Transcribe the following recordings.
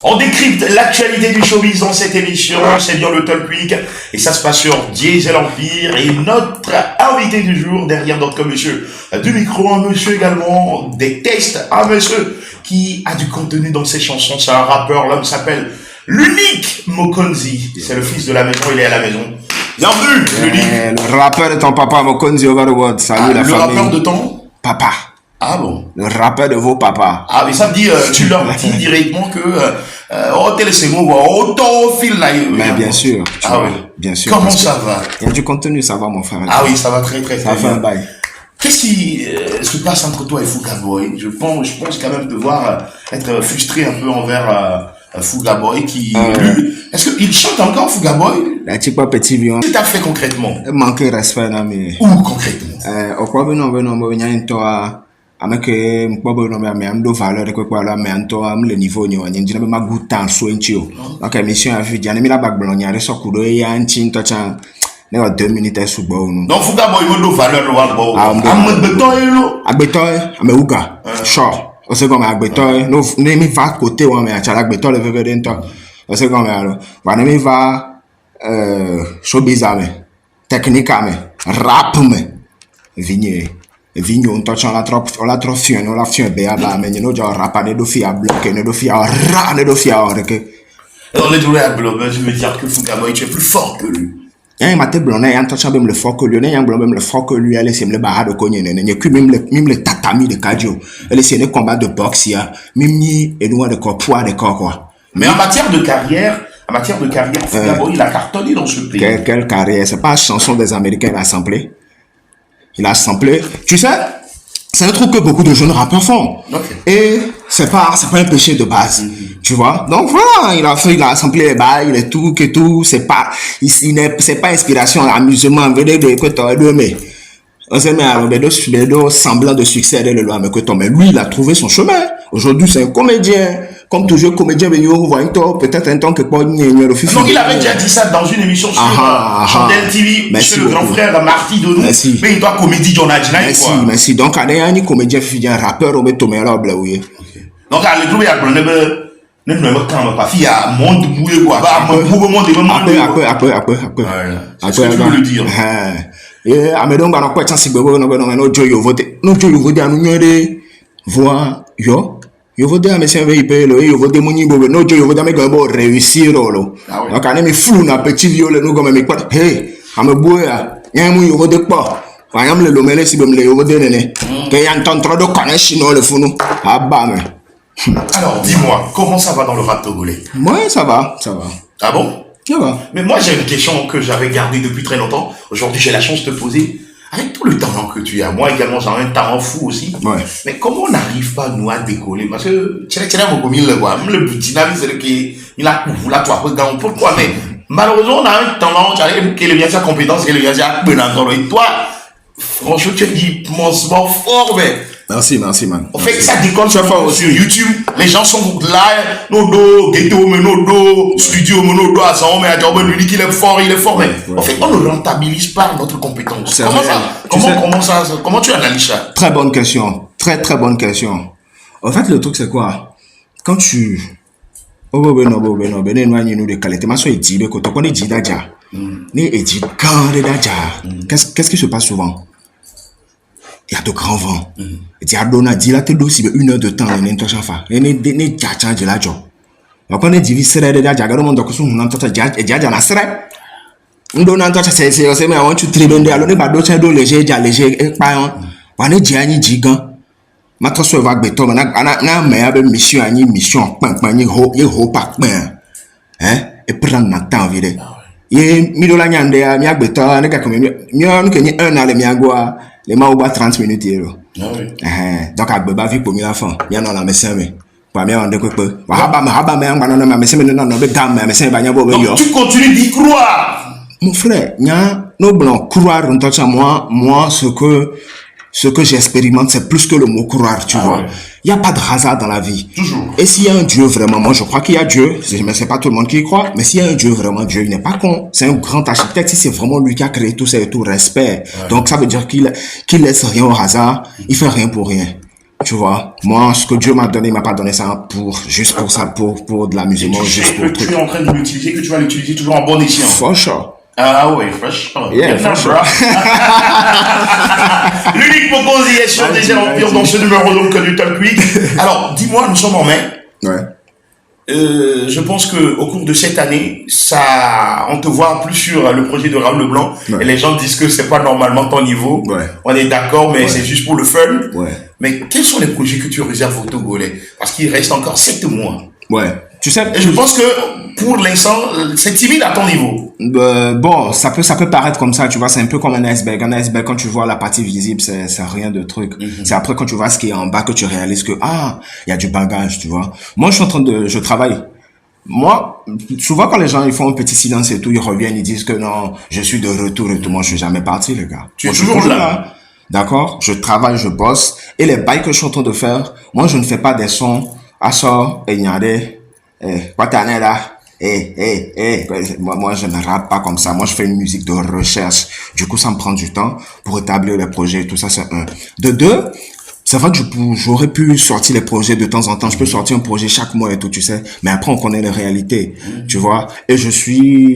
On décrypte l'actualité du showbiz dans cette émission, c'est bien le Talk Week, et ça se passe sur Diesel Empire, et notre invité du jour, derrière notre monsieur du micro, un monsieur également, des tests, un monsieur qui a du contenu dans ses chansons, c'est un rappeur, l'homme s'appelle l'unique Mokonzi, c'est le fils de la maison, il est à la maison. Bienvenue, l'unique. Le rappeur de ton papa, Mokonzi over the world, salut la le famille. rappeur de ton Papa. Ah bon? Le rappeur de vos papas. Ah, mais ça me dit, tu leur dis directement que, oh, c'est moi, autant fil là. Mais bien sûr. Ah oui. Bien sûr. Comment ça va? Il y a du contenu, ça va mon frère. Ah oui, ça va très très Ça très fait un bien. bail. Qu'est-ce qui se passe entre toi et Fouga Boy? Je pense quand même devoir être frustré un peu envers Fouga Boy qui, lui, est-ce qu'il chante encore Fouga Boy? La petite petit vion. Qu'est-ce que t'as fait concrètement? Manquer respect, non, mais. Où concrètement? Au quoi, non, il y a un toit. Avec mais valeur de quoi là mais le niveau ni on dit ma goutan so entio donc émission a vu diane mi la bag blon nyare so kudo ya nchi to chan ne 2 minutes subo nu donc Fouga Boy mo do valeur lo wa bo agbeto ame uga sure o se comme agbeto no ne mi va côté wa me achala agbeto le veve dento o se comme alors va ne mi va showbiz ame technique ame rap me Vigno, on touche la trop fine, on la fine béaba, mais nous n'avons pas de fia bloqué, de fia ra, de fia orque. On est doué à bloquer, je veux dire que Fouga Boy, tu es plus fort que lui. Il m'a dit blonde, il y a un touch même le fort que lui, il y a un blonde même le fort que lui, elle est le barra de cogné, il y a que même le tatami de cardio, elle est le combat de boxe, il y a même ni et nous de corps poids de corps quoi. Mais en matière de carrière, Fouga Boy, il a cartonné dans ce pays. Quelle carrière, c'est pas la chanson des Américains, il a samplé. Il a samplé. Tu sais, c'est un truc que beaucoup de jeunes rappeurs font. Okay. Et c'est pas un péché de base. Tu vois? Donc voilà, il a samplé les bails, les trucs et tout. C'est pas inspiration, amusement, mais on s'est mis à deux semblants de succès de loi, mais lui, il a trouvé son chemin. Aujourd'hui, c'est un comédien. Comme toujours, comédien, peut-être un temps que pas donc il avait déjà dit ça dans une émission sur Chandelle TV, chez le grand frère Marty Donou. Mais il doit comédie journaliste. Merci. Donc, il y a un comédien, un rappeur, on met Tomé là, oui. Donc, à l'époque, il y a il faut dire mais c'est un véhicule il faut dire mon niveau non il faut dire mais comment réussir là donc quand même flou na petit viol nous comme mais quoi hey ame boya y'a mon il faut dire pas par exemple le lomele si bem le il faut dire né que y a un temps trop de connexion le fou nous ah bah mais alors dis-moi comment ça va dans le rap togolais? Moi ça va ah bon ça va mais moi j'ai une question que j'avais gardée depuis très longtemps, aujourd'hui j'ai la chance de te poser. Avec tout le talent que tu as, moi également j'ai un talent fou aussi. Ouais. Mais comment on n'arrive pas nous à décoller? Parce que tu as beaucoup mis le quoi, le petit navire c'est le qui il a couvert toi regarde pourquoi mais malheureusement on a un talent, tu as qui est bien sa compétence, qui est bien sa bonne et toi franchement tu es immensement fort mais merci man. En fait, ça décolle sur YouTube. Les gens sont là, nos ghetto, nos studio, nos à ça, mais à lui dit qu'il est fort, mais en fait, on ne rentabilise pas notre compétence. Comment tu analyses ça? Très bonne question. Très bonne question. En fait, le truc, c'est quoi? Quand tu... Qu'est-ce qui se passe souvent? Il y a de grands vents. Et Adona dit là, tu dois aussi 1 heure de temps, et ne chafa. Et ne tchatcha de la job. Donc on est divisé de la jagaro, on doit que son entente et jaja na sere. On donne un touch, c'est mais I want to tribune de alone, but d'autres do léger, et pas on est giani gigan. Ma trosse va beto, na mais mission, pan, ho pas hein, et prendre notre temps, vide. Et midola nyande, miak beto, neka comme mion que ni 1 an le miagua. Les mains au bas 30 minutes. Donc, à Beba, vu pour la fin, il y a la messe. Donc, tu continues d'y croire. Mon frère, nos blancs croire, moi, ce que j'expérimente, c'est plus que le mot croire, tu vois. Il n'y a pas de hasard dans la vie. Toujours. Et s'il y a un Dieu vraiment, moi je crois qu'il y a Dieu, mais c'est pas tout le monde qui y croit, mais s'il y a un Dieu vraiment, Dieu, il n'est pas con. C'est un grand architecte, si c'est vraiment lui qui a créé tout ça et tout, respect. Donc ça veut dire qu'il laisse rien au hasard, il fait rien pour rien. Tu vois, moi, ce que Dieu m'a donné, il m'a pas donné ça juste pour ça, pour de la Et musique, tu juste sais pour que le truc. tu es en train de l'utiliser, que tu vas l'utiliser toujours en bon escient. For sure. Ah ouais, fresh. Yeah, for sure. L'unique proposition des Empires dans ce numéro donc du Talk Week. Alors, dis-moi, nous sommes en mai. Ouais. Je pense que au cours de cette année, on te voit plus sur le projet de Raoul Leblanc. Ouais. Et les gens disent que c'est pas normalement ton niveau. Ouais. On est d'accord, mais Ouais. c'est juste pour le fun. Ouais. Mais quels sont les projets que tu réserves aux Togolais? Parce qu'il reste encore 7 mois. Ouais. Tu sais, Et je pense que pour l'instant, c'est timide à ton niveau. bon, ça peut paraître comme ça, tu vois, c'est un peu comme un iceberg. Un iceberg, quand tu vois la partie visible, c'est rien de truc. C'est après quand tu vois ce qui est en bas que tu réalises que, il y a du bagage, tu vois. Moi, je travaille. Moi, souvent quand les gens ils font un petit silence et tout, ils reviennent, ils disent que non, je suis de retour et tout. Moi, je suis jamais parti, les gars. Tu es Moi, je suis toujours là. D'accord? Je travaille, je bosse. Et les bails que je suis en train de faire, moi, je ne fais pas des sons à ça, et quoi t'en es là? Moi, je ne rappe pas comme ça. Moi, je fais une musique de recherche. Du coup, ça me prend du temps pour établir les projets et tout ça, c'est un. De deux, c'est vrai que j'aurais pu sortir les projets de temps en temps. Je peux sortir un projet chaque mois et tout, tu sais. Mais après, on connaît les réalités, tu vois. Et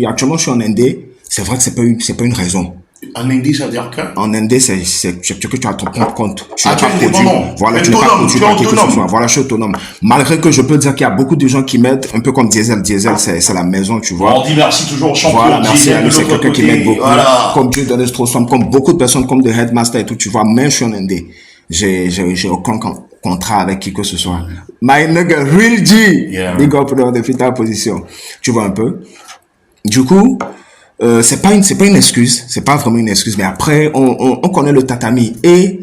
actuellement, je suis en Indé. C'est vrai que c'est pas une raison. En Indie, ça veut dire que? En Indé, c'est que tu as ton propre compte. Tu n'es Tu pas es produit. indépendant. Voilà, tu n'es pas produit par qui que ce soit. Voilà, je suis autonome. Malgré que je peux dire qu'il y a beaucoup de gens qui m'aident, un peu comme Diesel. Diesel, c'est la maison, tu vois. On dit merci toujours au champion. Voilà, merci à lui, c'est quelqu'un qui m'aide beaucoup. Voilà. Comme Dieu donne Strossom, comme beaucoup de personnes, comme The Headmaster et tout, tu vois, même je suis en Indé. J'ai aucun contrat avec qui que ce soit. My nigga, real G. Yeah. Big up depuis ta position. Tu vois un peu. Du coup, c'est pas une excuse, c'est pas vraiment une excuse, mais après on connaît le tatami et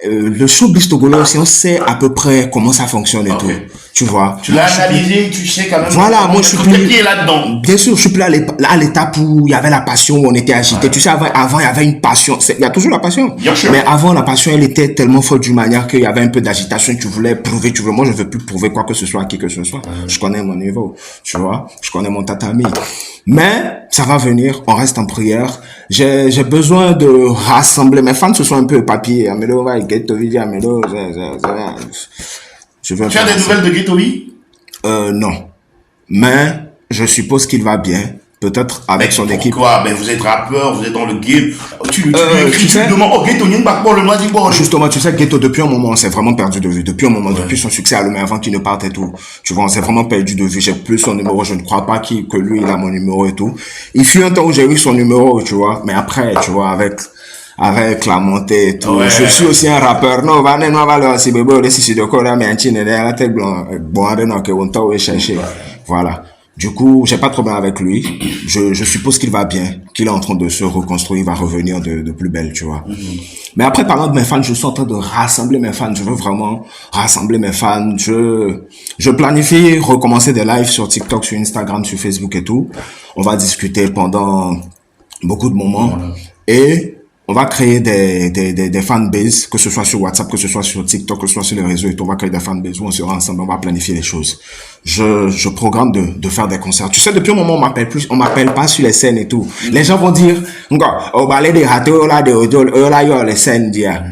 le showbiz togolais aussi, on sait à peu près comment ça fonctionne et Ok. tout, tu vois. Tu l'as analysé, tu sais quand même. Voilà, moi je suis plus pieds là-dedans. Bien sûr, je suis plus à l'étape où il y avait la passion, où on était agité. Tu sais, avant il y avait une passion. Il y a toujours la passion. Bien sûr. Mais avant, la passion, elle était tellement forte d'une manière qu'il y avait un peu d'agitation. Tu voulais prouver, moi je veux plus prouver quoi que ce soit à qui que ce soit. Je connais mon niveau, tu vois. Je connais mon tatami. Mais ça va venir, on reste en prière. J'ai besoin de rassembler mes fans, ce soit un peu papier. Amélo, va, get to video, Amélo, je veux Tu as des nouvelles de Ghettovi? non. Mais je suppose qu'il va bien. Peut-être avec son équipe. Pourquoi? Ben, vous êtes rappeur, vous êtes dans le game. Tu lui écris, tu sais, tu lui demandes, oh, Ghetto, n'y a pas le mois d'Ivoire. Justement, tu sais, Ghetto, depuis un moment, on s'est vraiment perdu de vue. Depuis un moment, depuis son succès à Lomé, avant qu'il ne parte et tout. Tu vois, on s'est vraiment perdu de vue. J'ai plus son numéro. Je ne crois pas que lui, il a mon numéro et tout. Il fut un temps où j'ai eu son numéro, tu vois. Mais après, tu vois, avec la montée et tout. Ouais. Je suis aussi un rappeur. Non, si bébé, si de quoi, mais un chine, la tête blanc, bon, non, que on t'a cherché. Voilà. Du coup, j'ai pas de problème avec lui. Je suppose qu'il va bien, qu'il est en train de se reconstruire, il va revenir de plus belle, tu vois. Mais après, parlant de mes fans, je suis en train de rassembler mes fans. Je veux vraiment rassembler mes fans. Je planifie recommencer des lives sur TikTok, sur Instagram, sur Facebook et tout. On va discuter pendant beaucoup de moments. Et on va créer des fanbases, que ce soit sur WhatsApp, que ce soit sur TikTok, que ce soit sur les réseaux et tout. On va créer des fanbases où on sera ensemble, on va planifier les choses. Je programme de faire des concerts. Tu sais, depuis un moment, on m'appelle pas sur les scènes et tout. Les gens vont dire, on va aller des râteaux là, les scènes, dire.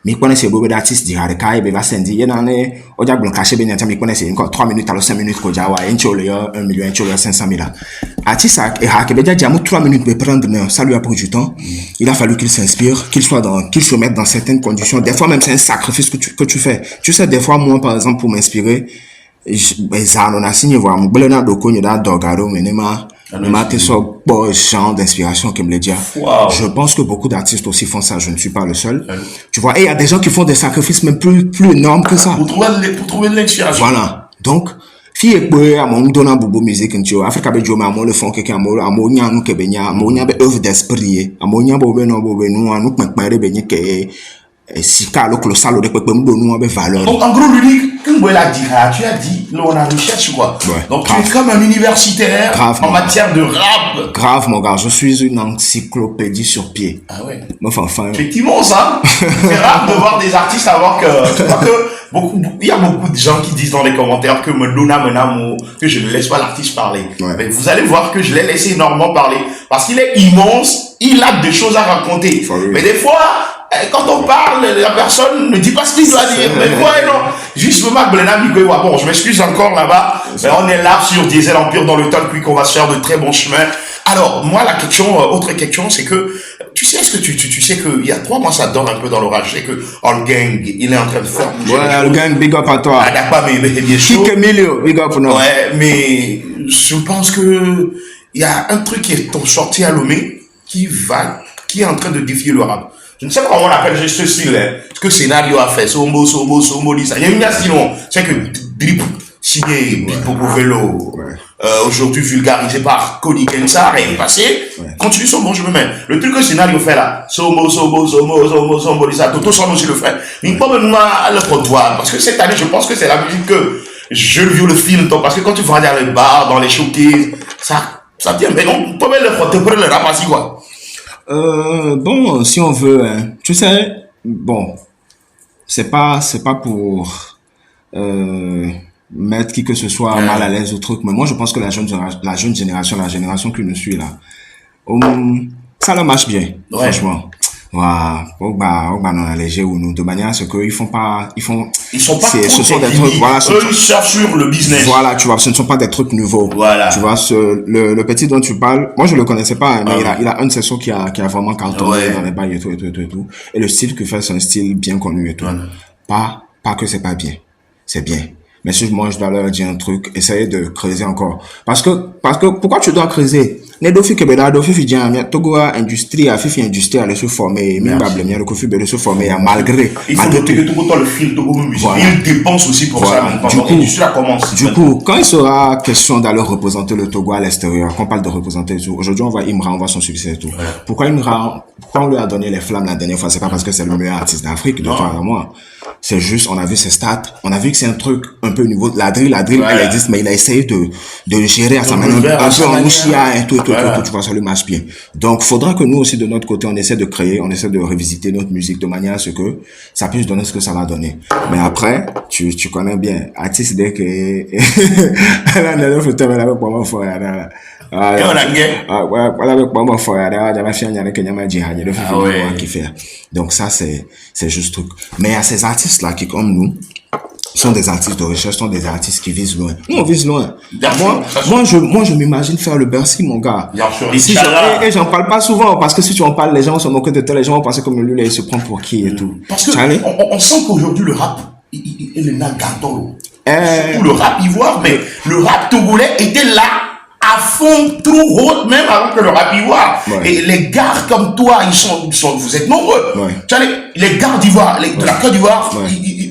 Mi connais c'est beaucoup d'artistes di harika et beva sendi yena ne oja blon caché be nyanta mi connais c'est encore 3 minutes alors 5 minutes ko jawa encholo yo 1 million encholo 500 000 artiste et hake be jamu 3 minutes me prendre mais ça lui a pris du temps. Il a fallu qu'il s'inspire, qu'il se mette dans certaines conditions. Des fois même c'est un sacrifice que tu fais. Tu sais des fois moi par exemple pour m'inspirer on a signé voir mon blena doko ni da dogaro menema genre d'inspiration qui me le dit. Wow. Je pense que beaucoup d'artistes aussi font ça. Je ne suis pas le seul. Tu vois, et il y a des gens qui font des sacrifices même plus énormes que ça. Pour trouver de l'inspiration. Voilà. Donc, fille est à mon donnant bobo musique en tio. Africa be joma mo le fond que amo nya nu ke benya amo nya be œuvre d'esprit amo nya bobe no bobe nu anu pekpere benye ke et si car le salo de pepe nous on valeur. Donc, en gros, l'unique, tu as dit, là, on a recherche, quoi. Ouais, donc, grave. tu es comme un universitaire Grave, en matière de rap. Grave, mon gars, je suis une encyclopédie sur pied. Ah ouais. Enfin. Effectivement, ça, c'est rare de voir des artistes avoir que, tu vois que, il y a beaucoup de gens qui disent dans les commentaires que que je ne laisse pas l'artiste parler. Ouais. Mais vous allez voir que je l'ai laissé énormément parler. Parce qu'il est immense, il a des choses à raconter. Oui. Mais des fois, quand on parle, la personne ne dit pas ce qu'il doit dire. Mais quoi, non? Justement, bon, je m'excuse encore là-bas, mais on est là sur Diesel Empire dans le talk, puis qu'on va se faire de très bons chemins. Alors, moi, la question, autre question, c'est que, tu sais, est-ce que tu sais qu'il y a 3 mois, ça donne un peu dans l'orage, c'est que All Gang, il est en train de faire bouger les Ouais, le choses. gang, big up à toi. Ah, d'accord, mais bien sûr. Kick Emilio, big up, non? Ouais, mais je pense que il y a un truc qui est sorti à Lomé qui est en train de défier le rap. Je ne sais pas comment on appelle ce style, hein. Ce que Scénario a fait, Sombo, Lisa. Il y a une sinon, c'est que Drip, signé Pipo Vélo, aujourd'hui vulgarisé par Cody Kensar et passé, continue son bon chemin. Le truc que Scénario fait là, Sombo, Lisa, Toto Son aussi le fait. Mais pas maintenant le trottoir, parce que cette année, je pense que c'est la musique que je vis le film, parce que quand tu vas dans les bars, dans les showcases, ça tient, mais non, pas le rap assis, quoi. Bon, si on veut, hein, tu sais, bon, c'est pas pour mettre qui que ce soit mal à l'aise ou truc, mais moi je pense que la jeune génération, la génération qui nous suit là, ça la marche bien, franchement. Voilà, on va dans léger ou nous de manière à ce qu'ils font pas, ils sont pas ce sont des trucs, voilà, eux ils cherchent sur le business. Voilà, tu vois, ce ne sont pas des trucs nouveaux. Voilà. Tu vois, le petit dont tu parles, moi je le connaissais pas, mais il a un de ses sons qui a vraiment cartonné dans les bails et tout. Et le style qu'il fait, c'est un style bien connu et tout. Pas que c'est pas bien. C'est bien. Mais si moi je dois leur dire un truc, essayez de creuser encore. Parce que, pourquoi tu dois creuser? Ne dofi que bela dofi fi jamia Togo a industrie a fifi industrie à se former, même pas bien le kofi bela se former malgré. Il faut noter que Togo le film Togo musique. Il dépense aussi pour ça. Du coup, quand il sera question d'aller représenter le Togo à l'extérieur, qu'on parle de représenter et tout, aujourd'hui on voit son succès et tout. Pourquoi on lui a donné les flammes la dernière fois? C'est pas parce que c'est le meilleur artiste d'Afrique de toi à moi. C'est juste, on a vu ses stats, on a vu que c'est un truc un peu au niveau de la drill, elle existe, mais il a essayé de gérer à sa manière, un peu en mouchia et tout, tu vois, ça lui marche bien. Donc, faudra que nous aussi, de notre côté, on essaie de créer, on essaie de revisiter notre musique de manière à ce que ça puisse donner ce que ça va donner. Mais après, tu connais bien, artiste dès que, elle a fait avec moi, donc ça c'est juste truc. Mais il y a ces artistes là qui comme nous sont des artistes de recherche, sont des artistes qui visent loin. Nous on vise loin. Moi je m'imagine faire le Bercy, mon gars. Et j'en parle pas souvent parce que si tu en parles, les gens se moquent de toi, les gens vont penser comme lui là, il se prend pour qui et tout. Parce que on sent qu'aujourd'hui le rap il est là gâteau. Surtout le rap ivoire, mais le rap togolais était là à fond, trop haute, même avant que le rap ivoire. Et les gars comme toi, vous êtes nombreux. Les gars d'Ivoire, de la Côte d'Ivoire,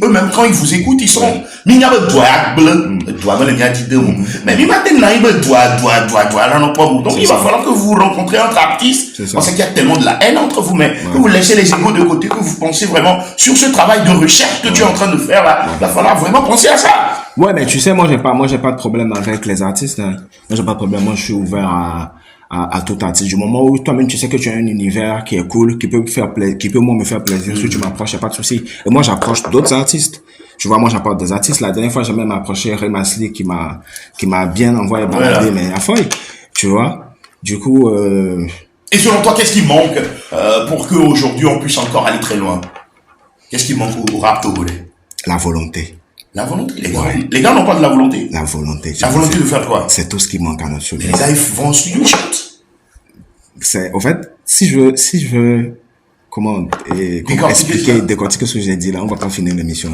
eux-mêmes, quand ils vous écoutent, ils sont, mais il y a un doigt bleu, mais il va donc il va falloir que vous rencontrez entre artistes, parce qu'il y a tellement de la haine entre vous, mais que vous laissez les égos de côté, que vous pensez vraiment sur ce travail de recherche que tu es en train de faire là, il va falloir vraiment penser à ça. Ouais, mais tu sais, moi j'ai pas de problème avec les artistes, hein. Moi j'ai pas de problème, moi je suis ouvert à tout artiste. Du moment où toi-même tu sais que tu as un univers qui est cool, qui peut me faire plaisir, si tu m'approches, y a pas de souci. Et moi j'approche d'autres artistes. Tu vois, moi j'apporte des artistes. La dernière fois j'ai même approché Ray Masli qui m'a bien envoyé balader, mais à folie. Tu vois. Du coup, Et selon toi, qu'est-ce qui manque pour qu'aujourd'hui on puisse encore aller très loin? Qu'est-ce qui manque au rap togolais? La volonté. La volonté, les gars n'ont pas de la volonté. La volonté. La volonté de faire quoi? C'est tout ce qui manque à notre chose. Les gars, ils vont en studio, ils chantent. C'est, au fait, si je veux, comment expliquer, décortiquer ce que j'ai dit là, on va pas finir l'émission.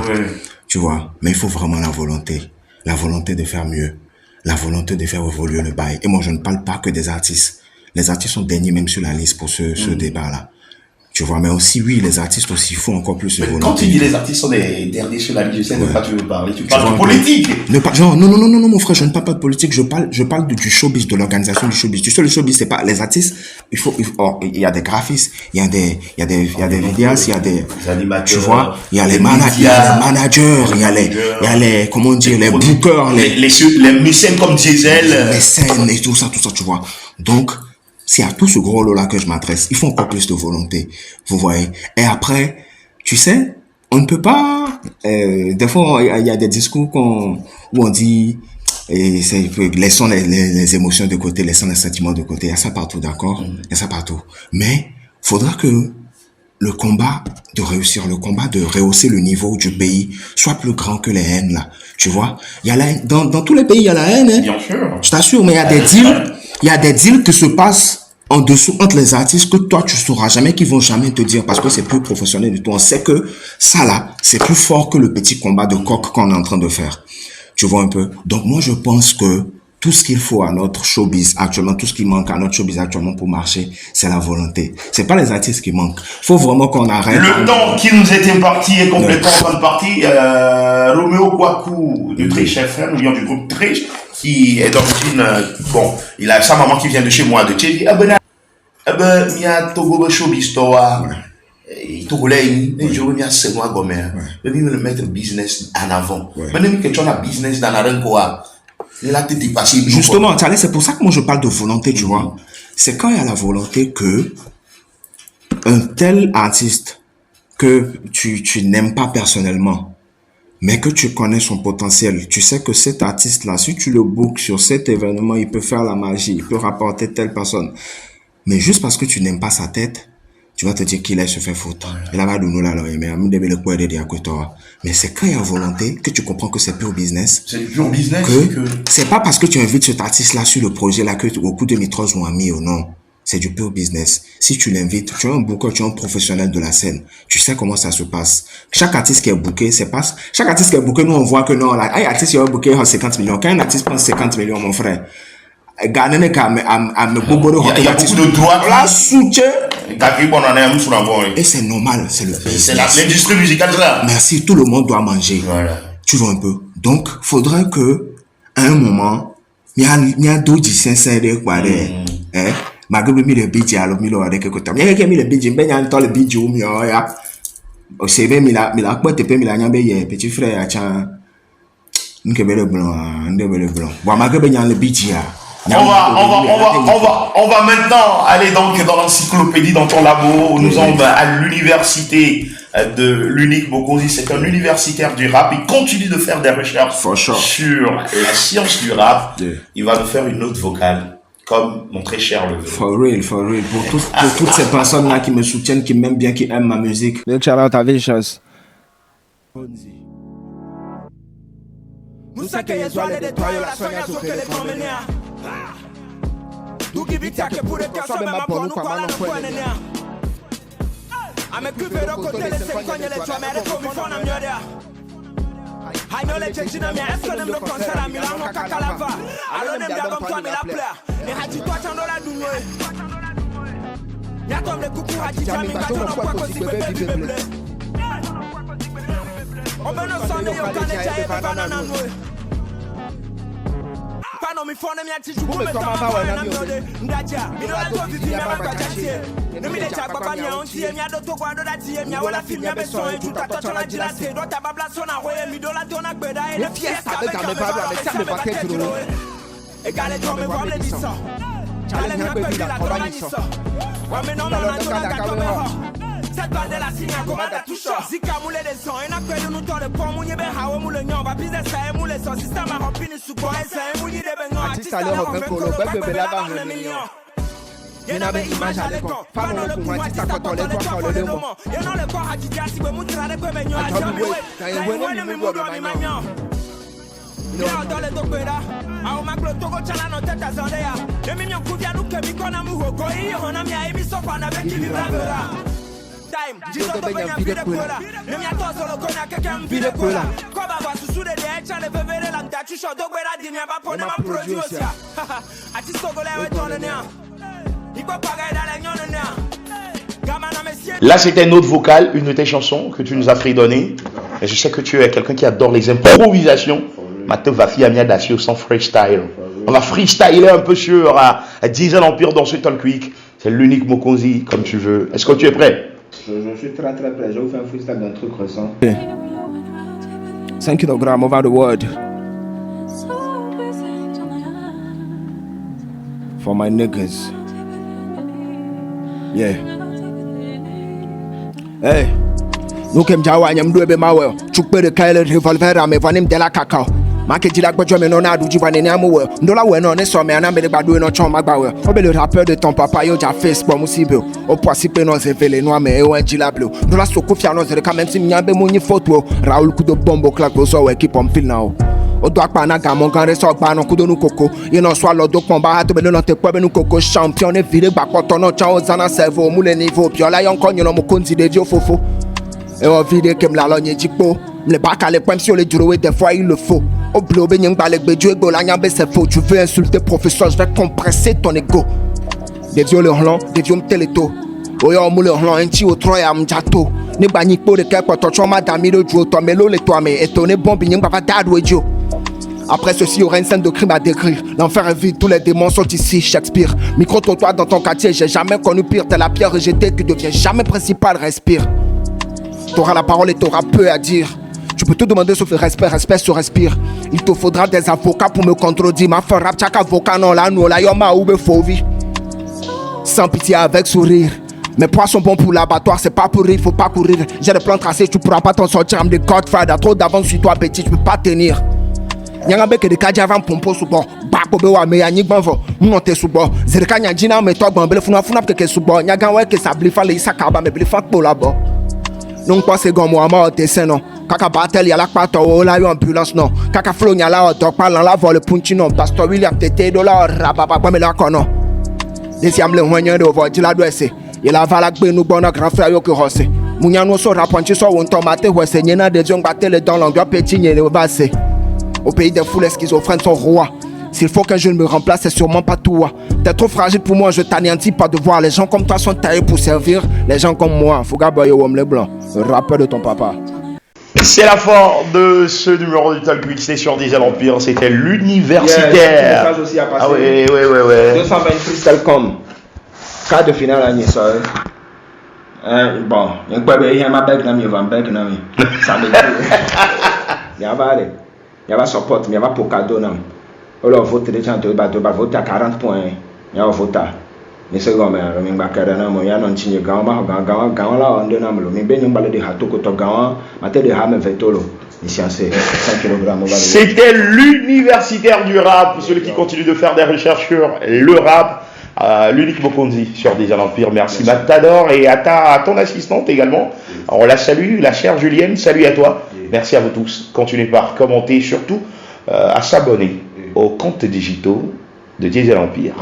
Tu vois. Mais il faut vraiment la volonté. La volonté de faire mieux. La volonté de faire évoluer le bail. Et moi, je ne parle pas que des artistes. Les artistes sont derniers même sur la liste pour ce débat-là. Tu vois, mais aussi, oui, les artistes aussi font encore plus de Mais volonté. quand tu dis les artistes sont des derniers sur la vie, je sais de quoi tu veux parler. Tu vois parles de un peu. politique. Genre, non, mon frère, je ne parle pas de politique, je parle du showbiz, de l'organisation du showbiz. Tu sais, le showbiz, c'est pas, les artistes, il y a des graphistes, il y a des vidéastes, il y a des animateurs, tu vois, il y a les managers, il y a les, comment dire, les bookers, les mécènes comme Diesel. Les scènes et tout ça, tu vois. Donc, c'est à tout ce gros lot-là que je m'adresse. Il faut encore plus de volonté. Vous voyez. Et après, tu sais, on ne peut pas, des fois, il y a des discours où on dit, laissons les émotions de côté, laissons les sentiments de côté. Il y a ça partout, d'accord? Il y a ça partout. Mais, faudra que le combat de réussir, le combat de rehausser le niveau du pays soit plus grand que les haines, là. Tu vois? Il y a dans tous les pays, il y a la haine, hein. Bien sûr. Je t'assure, mais il y a des deals qui se passent en dessous entre les artistes que toi tu sauras jamais, qui vont jamais te dire parce que c'est plus professionnel du tout. On sait que ça là, c'est plus fort que le petit combat de coq qu'on est en train de faire. Tu vois un peu? Donc moi je pense que tout ce qu'il faut à notre showbiz actuellement, tout ce qui manque à notre showbiz actuellement pour marcher, c'est la volonté. C'est pas les artistes qui manquent. Faut vraiment qu'on arrête. Le temps qui nous était imparti est complètement en train de partir. Roméo Kwaku de Triche FM, ou bien du groupe Triche, qui est d'origine, bon, il a sa maman qui vient de chez moi, de Tchédi. Il y a Togo showbiz, toi. Togolais, je veux bien se moi gomme. Je veux me mettre business en avant. Maintenant, que tu as business dans la rue, quoi. Là, tu es dépassé. Justement, c'est pour ça que moi je parle de volonté, tu vois. C'est quand il y a la volonté que un tel artiste que tu n'aimes pas personnellement, mais que tu connais son potentiel, tu sais que cet artiste-là, si tu le bookes sur cet événement, il peut faire la magie, il peut rapporter telle personne. Mais juste parce que tu n'aimes pas sa tête, tu vas te dire qu'il se fait foutre. Et là-bas, mais c'est quand il y a volonté que tu comprends que c'est pur business. C'est pur business. C'est pas parce que tu invites cet artiste-là sur le projet là que beaucoup de mitros ont mis ou non. C'est du pur business. Si tu l'invites, tu es un booker, tu es un professionnel de la scène. Tu sais comment ça se passe. Chaque artiste qui est booké, chaque artiste qui est booké, nous on voit que non, là, un artiste qui est booké 50 millions. Quand un artiste prend 50 millions, mon frère, il y a beaucoup de droits. La soutien. Et c'est normal, c'est le business. C'est l'industrie musicale, là. Merci, tout le monde doit manger. Voilà. Tu vois un peu. Donc, faudrait que, à un moment, il y a d'autres sincères, quoi, hein. Malgré le budget, alors, il y a quelque temps. Il y a le budget, il y a le budget, il y a, c'est bien, il a quoi, t'es pas, il a petit frère, tiens, une belle blanc. Bon, malgré le budget, on va maintenant aller donc dans l'encyclopédie, dans ton labo. Nous sommes à l'université de l'unique Bokosi. C'est un universitaire du rap. Il continue de faire des recherches sur la science du rap. Il va nous faire une note vocale, comme mon très cher Leveux. For real. Pour toutes ces personnes-là qui me soutiennent, qui m'aiment bien, qui aiment ma musique. Big shout out to Vicious. Pano mi fone mi atiju kume toma bawa na miode ndaja mi no ato vivi mi abakwa chatie no mi lecha papa mi ontie mi ado to kwado da tie mi awala film mi abeso eju ta to chola jila se do ta babla so na hoye mi dola dona gbeda e le fiesta be ka me babla me sa me baketuro e gale to me wole di so chale mi pe la to la ni so wa me no na to la ka me ho cette bande la signe comme da touche zika moule des sons et na kwelu nous to de pont mounye be hawo moule nyon ba business sa moule so system a hopini suko e sa mounye de be nyon artiste ale ho ben kolo be la ba le million yena be image ale kon fa no le kun artiste ko to le to le mo yena le ko hajiji asi be mutra de ko be nyon ajami we na ye we ni mi mo do ni ma nyon Yo dole to kwera au maklo togo chala no teta zonde ya emi nyon kuvia nu ke mi kona mu hoko iyo na mi a emi so fa na be ki vibra time jiso to benya vide kwela ne mi ato solo kona keke vide kwela ko ba ba susu de echa le vevere la mtachu sho do gwera di mi ba pone ma producer ati so go le we tole ne iko paga da le nyon ne gama na mesie Là, c'était une autre vocale, une de tes chansons que tu nous as fredonné. Et je sais que tu es quelqu'un qui adore les improvisations. Maintenant, va faire Amia Dacio sans freestyle. On va freestyler un peu sur Diesel Empire dans ce Talk Week. C'est l'unique Mokonzi, comme tu veux. Est-ce que tu es prêt? Je suis très prêt. Je vais vous faire un freestyle d'un truc récent. 5 kg over the world. For my niggas. Yeah. Hey. Nous kem jawa nyam do be mawe. Chukpe de kaile revolver ame vanim de la kakao. Make jila gbojo me no na du jiba ne amu we. Ndola we no ne so me ana me de gbado no chon magba we. Obe le rappeur de ton papa yo ja face pour musibe. O poisi pe no zevele no ame e wan jila blue. Ndola soko fia no zere ka même si nyambe mo nyi photo. Raoul kudo bombo clack so we keep on feel now. O do akpa na gamon gan re so gba no kudo nu koko. You know so lo do pon ba ha to be no te po be nu koko champion ne vire gba poto no chan o zana servo mu le niveau piola yon kon you no mo konti de dio fofo. Et on vit que me la logne jipo. Me bac à les points sur les drouets, des fois il le faut. Au bleu, ben y'en balek bédieu, go la nyambe c'est faux. Tu veux insulter professeur, je vais compresser ton ego. Des vieux le hlan, des vieux m'téléto. Oyo moule hlan, un ti au troy à m'jato. Ni bani po de quelque toi, tu madame le jour, toi, mais l'eau les toi, mais étonné bon, bien y'en dadou et dio. Après ceci, il y aura une scène de crime à décrire. L'enfer est vide, tous les démons sont ici, Shakespeare. Micro-trottoir dans ton quartier, j'ai jamais connu pire. T'es la pierre rejetée qui devient jamais principale, respire. T'auras la parole et t'auras peu à dire. Tu peux tout demander sauf le respect, respect se respire. Il te faudra des avocats pour me contredire. Ma femme rap, chaque avocat non la nous la yoma ou be fauvi. Sans pitié avec sourire. Mes poids sont bons pour l'abattoir, c'est pas pour rire, faut pas courir. J'ai des plans tracés, tu pourras pas t'en sortir. I'm the Godfather, trop d'avance sur toi petit, tu peux pas tenir. Nyanga que de kadjavan pompo subo. Bako be wa me ya nyigbanvo. Mnote subo. Zerika nyajina me to gbon bele funa keke subo. Nyaga we ke sablifa le isakaba me bele fa po labo. Non pas c'est comme moi mort dessin non. Kaka battle ya la pato o la yo ambulance non. Kaka flow nya la o pa la vol punchi non. Pastor William tete do la rababa pa me la kono. Deuxième le hoyen de vo dila do ese. Il a vala gbe nu bon grand frère yo ke hose. Munya no so raponchi so won tomate wese nyena de jong battle dans l'angle petit nyene o basse. Au pays des foules schizophrènes sont rois. S'il faut qu'un jeune me remplace, c'est sûrement pas toi. T'es trop fragile pour moi, je t'anéantis pas de voir. Les gens comme toi sont taillés pour servir. Les gens comme moi, Fouga Boyo Wom le Blanc, le rappeur de ton papa. C'est la fin de ce numéro du Talk Week, c'était sur Diesel Empire, c'était l'universitaire. Message aussi à passer. Ah oui. 220 freestyle comme quart de finale à Nice. Bon, il y a ma bag, il va me bag, ça me dit. Il y a support, il y a pour cadeau. Alors, voter les gens, tu vas voter à 40 points. Il y a un vote. Mais c'est comme ça, il y a un carrément, il y a un signe de gamin, là, on donne un peu. Mais bien, il y a un hato que tu as gamin, mais tu as un vetolo. C'était l'universitaire du rap, celui qui continue de faire des recherches sur le rap. L'unique Mokonzi sur Diesel Empire. Merci Matador et à ton assistante également. Alors, on la salue, la chère Julienne, salut à toi. Merci à vous tous. Continuez par commenter, surtout à s'abonner aux comptes digitaux de Diesel Empire.